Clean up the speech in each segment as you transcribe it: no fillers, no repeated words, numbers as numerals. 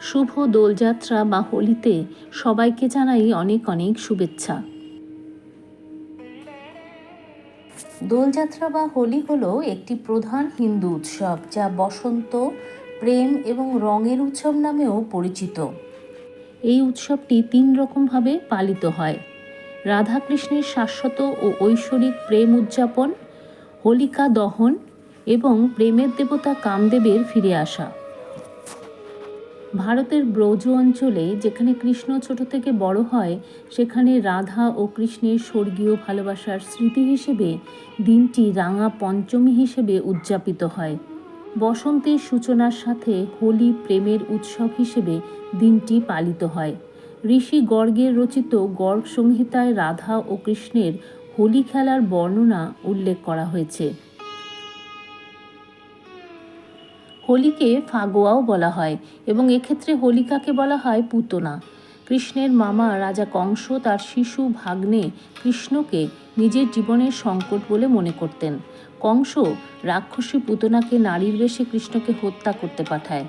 শুভ দোলযাত্রা বা হোলিতে সবাইকে জানাই অনেক অনেক শুভেচ্ছা। দোলযাত্রা বা হোলি হলো একটি প্রধান হিন্দু উৎসব যা বসন্ত, প্রেম এবং রঙের উৎসব নামেও পরিচিত। এই উৎসবটি 3 রকমভাবে পালিত হয়: রাধাকৃষ্ণের শাশ্বত ও ঐশ্বরিক প্রেম উদযাপন, হোলিকা দহন এবং প্রেমের দেবতা কামদেবের ফিরে আসা। ভারতের ব্রজ অঞ্চলে যেখানে কৃষ্ণ ছোট থেকে বড় হয়, সেখানে রাধা ও কৃষ্ণের স্বর্গীয় ভালোবাসার স্মৃতি হিসেবে দিনটি রাঙা পঞ্চমী হিসেবে উদযাপিত হয়। বসন্তের সূচনার সাথে হোলি প্রেমের উৎসব হিসেবে দিনটি পালিত হয়। ঋষি গর্গের রচিত গর্গ সংহিতায় রাধা ও কৃষ্ণের হোলি খেলার বর্ণনা উল্লেখ করা হয়েছে। হোলিকে ফাগোয়াও বলা হয় এবং এক্ষেত্রে হোলিকাকে বলা হয় পুতনা। কৃষ্ণের মামা রাজা কংস তার শিশু ভাগ্নে কৃষ্ণকে নিজের জীবনের সংকট বলে মনে করতেন। কংস রাক্ষসী পুতনাকে নারীর বেশে কৃষ্ণকে হত্যা করতে পাঠায়।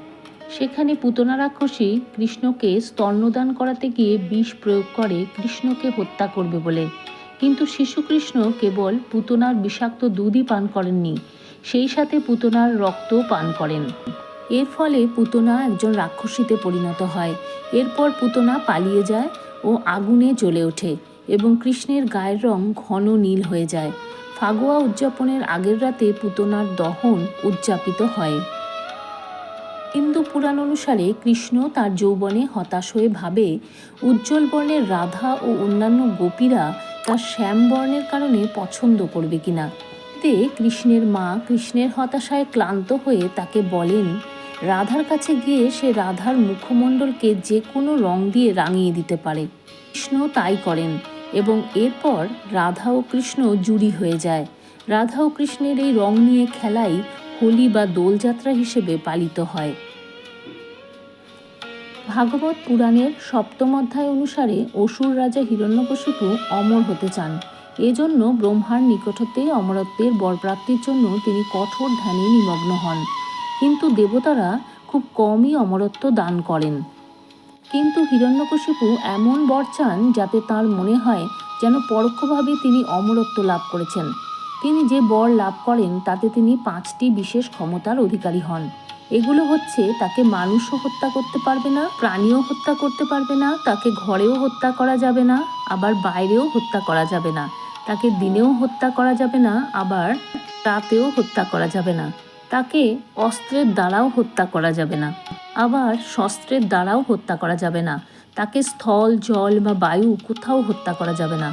সেখানে পুতনা রাক্ষসী কৃষ্ণকে স্তন্যদান করাতে গিয়ে বিষ প্রয়োগ করে কৃষ্ণকে হত্যা করবে বলে, কিন্তু শিশু কৃষ্ণ কেবল পুতনার বিষাক্ত দুধই পান করেননি, সেই সাথে পুতনার রক্তও পান করেন। এর ফলে পুতনা একজন রাক্ষসীতে পরিণত হয়। এরপর পুতনা পালিয়ে যায় ও আগুনে জ্বলে ওঠে এবং কৃষ্ণের গায়ের রং ঘন নীল হয়ে যায়। ফাগুয়া উদযাপনের আগের রাতে পুতনার দহন উদযাপিত হয়। হিন্দু পুরাণ অনুসারে কৃষ্ণ তার যৌবনে হতাশ হয়ে ভাবে উজ্জ্বল বর্ণের রাধা ও অন্যান্য গোপীরা তার শ্যাম বর্ণের কারণে পছন্দ করবে কিনা। এতে কৃষ্ণের মা কৃষ্ণের হতাশায় ক্লান্ত হয়ে তাকে বলেন রাধার কাছে গিয়ে সে রাধার মুখমণ্ডলকে যে কোনো রং দিয়ে রাঙিয়ে দিতে পারে। কৃষ্ণ তাই করেন এবং এরপর রাধা ও কৃষ্ণ জুড়ি হয়ে যায়। রাধা ও কৃষ্ণের এই রং নিয়ে খেলাই হোলি বা দোলযাত্রা হিসেবে পালিত হয়। ভাগবত পুরাণের 7ম অধ্যায় অনুসারে অসুর রাজা হিরণ্যকশিপু অমর হতে চান। এজন্য ব্রহ্মার নিকট হতে অমরত্বের বরপ্রাপ্তির জন্য তিনি কঠোর ধ্যানে নিমগ্ন হন। কিন্তু দেবতারা খুব কমই অমরত্ব দান করেন। কিন্তু হিরণ্যকশিপু এমন বর চান যাতে তাঁর মনে হয় যেন পরোক্ষভাবে তিনি অমরত্ব লাভ করেছেন। তিনি যে বর লাভ করেন তাতে তিনি 5টি বিশেষ ক্ষমতার অধিকারী হন। এগুলো হচ্ছে, তাকে মানুষও হত্যা করতে পারবে না, প্রাণীও হত্যা করতে পারবে না, তাকে ঘরেও হত্যা করা যাবে না, আবার বাইরেও হত্যা করা যাবে না, তাকে দিনেও হত্যা করা যাবে না, আবার রাতেও হত্যা করা যাবে না, তাকে অস্ত্রের দ্বারাও হত্যা করা যাবে না, আবার শস্ত্রের দ্বারাও হত্যা করা যাবে না, তাকে স্থল, জল বা বায়ু কোথাও হত্যা করা যাবে না।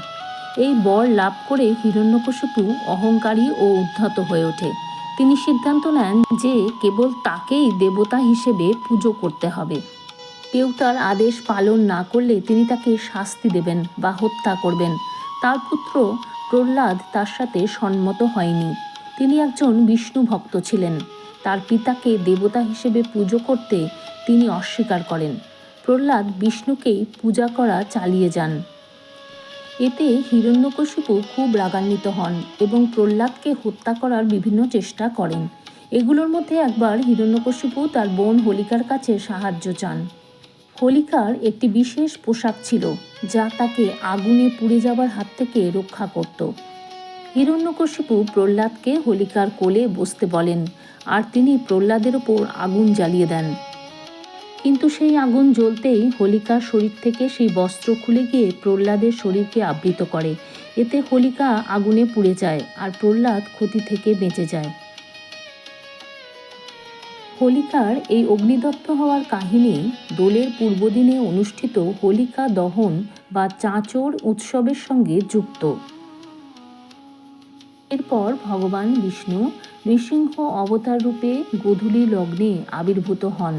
এই বর লাভ করে হিরণ্যকশিপু অহংকারী ও উদ্ধত হয়ে ওঠে। তিনি সিদ্ধান্ত নেন যে কেবল তাকেই দেবতা হিসেবে পুজো করতে হবে। কেউ তার আদেশ পালন না করলে তিনি তাকে শাস্তি দেবেন বা হত্যা করবেন। তার পুত্র প্রহ্লাদ তার সাথে সম্মত হয়নি। তিনি একজন বিষ্ণু ভক্ত ছিলেন। তার পিতাকে দেবতা হিসেবে পুজো করতে তিনি অস্বীকার করেন। প্রহ্লাদ বিষ্ণুকেই পূজা করা চালিয়ে যান। এতে হিরণ্যকশিপু খুব রাগান্বিত হন এবং প্রহ্লাদকে হত্যা করার বিভিন্ন চেষ্টা করেন। এগুলোর মধ্যে একবার হিরণ্যকশিপু তার বোন হোলিকার কাছে সাহায্য চান। হোলিকার একটি বিশেষ পোশাক ছিল যা তাকে আগুনে পুড়ে যাবার হাত থেকে রক্ষা করত। হিরণ্যকশিপু প্রহ্লাদকে হোলিকার কোলে বসতে বলেন আর তিনি প্রহ্লাদের ওপর আগুন জ্বালিয়ে দেন। কিন্তু সেই আগুন জ্বলতেই হোলিকার শরীর থেকে সেই বস্ত্র খুলে গিয়ে প্রহ্লাদের শরীরকে আবৃত করে। এতে হোলিকা আগুনে পুড়ে যায় আর প্রহ্লাদ ক্ষতি থেকে বেঁচে যায়। হোলিকার এই অগ্নিদগ্ধ হওয়ার কাহিনী দোলের পূর্বদিনে অনুষ্ঠিত হোলিকা দহন বা চাঁচর উৎসবের সঙ্গে যুক্ত। এরপর ভগবান বিষ্ণু নৃসিংহ অবতার রূপে গোধূলি লগ্নে আবির্ভূত হন।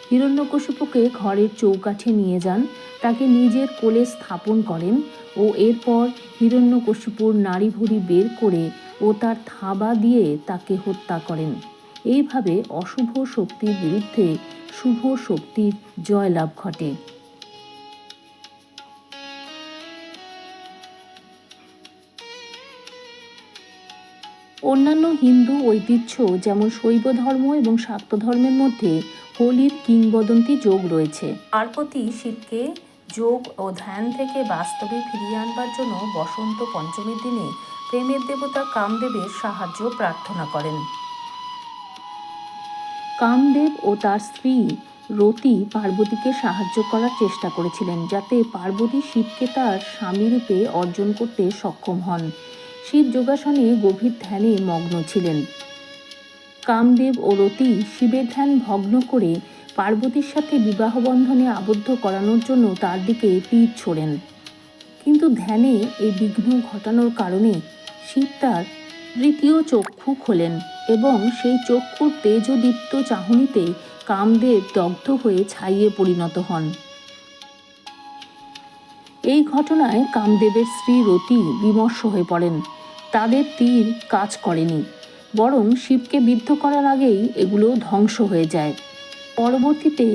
হিরণ্যকশিপুকে ঘরের চৌকাঠে নিয়ে যান, তাকে নিজের কোলে স্থাপন করেন ও এরপর হিরণ্যকশিপুর নাড়িভুড়ি বের করে ও তার থাবা দিয়ে তাকে হত্যা করেন। এইভাবে অশুভ শক্তির বিরুদ্ধে শুভ শক্তির জয়লাভ ঘটে। অন্যান্য হিন্দু ঐতিহ্য যেমন শৈব ধর্ম এবং শাক্ত ধর্মের মধ্যে হোলির কিংবদন্তি যোগ রয়েছে। পার্বতী শিবকে যোগ ও ধ্যান থেকে বাস্তবে ফিরিয়ে আনবার জন্য বসন্ত পঞ্চমীর দিনে প্রেমের দেবতা কামদেবের সাহায্য প্রার্থনা করেন। কামদেব ও তার স্ত্রী রতি পার্বতীকে সাহায্য করার চেষ্টা করেছিলেন যাতে পার্বতী শিবকে তার স্বামীরূপে অর্জন করতে সক্ষম হন। শিব যোগাসনে গভীর ধ্যানে মগ্ন ছিলেন। কামদেব ও রতি শিবের ধ্যান ভগ্ন করে পার্বতীর সাথে বিবাহ বন্ধনে আবদ্ধ করানোর জন্য তার দিকে তীর ছোড়েন, কিন্তু ধ্যানে এই বিঘ্ন ঘটানোর কারণে শিব তার তৃতীয় চক্ষু খোলেন এবং সেই চক্ষুর তেজদীপ্ত চাহনিতে কামদেব দগ্ধ হয়ে ছাইয়ে পরিণত হন। এই ঘটনায় কামদেবের স্ত্রী রতি বিমর্ষ হয়ে পড়েন। তাদের তীর কাজ করেনি, বরং শিবকে বিদ্ধ করার আগেই এগুলো ধ্বংস হয়ে যায়। পরবর্তীতে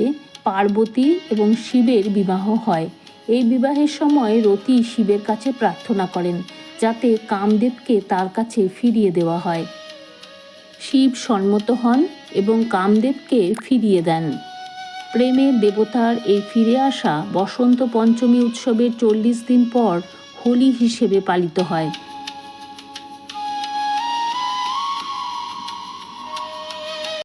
পার্বতী এবং শিবের বিবাহ হয়। এই বিবাহের সময় রতি শিবের কাছে প্রার্থনা করেন যাতে কামদেবকে তার কাছে ফিরিয়ে দেওয়া হয়। শিব সম্মত হন এবং কামদেবকে ফিরিয়ে দেন। প্রেমের দেবতার এই ফিরে আসা বসন্ত পঞ্চমী উৎসবের 40 দিন পর হোলি হিসেবে পালিত হয়।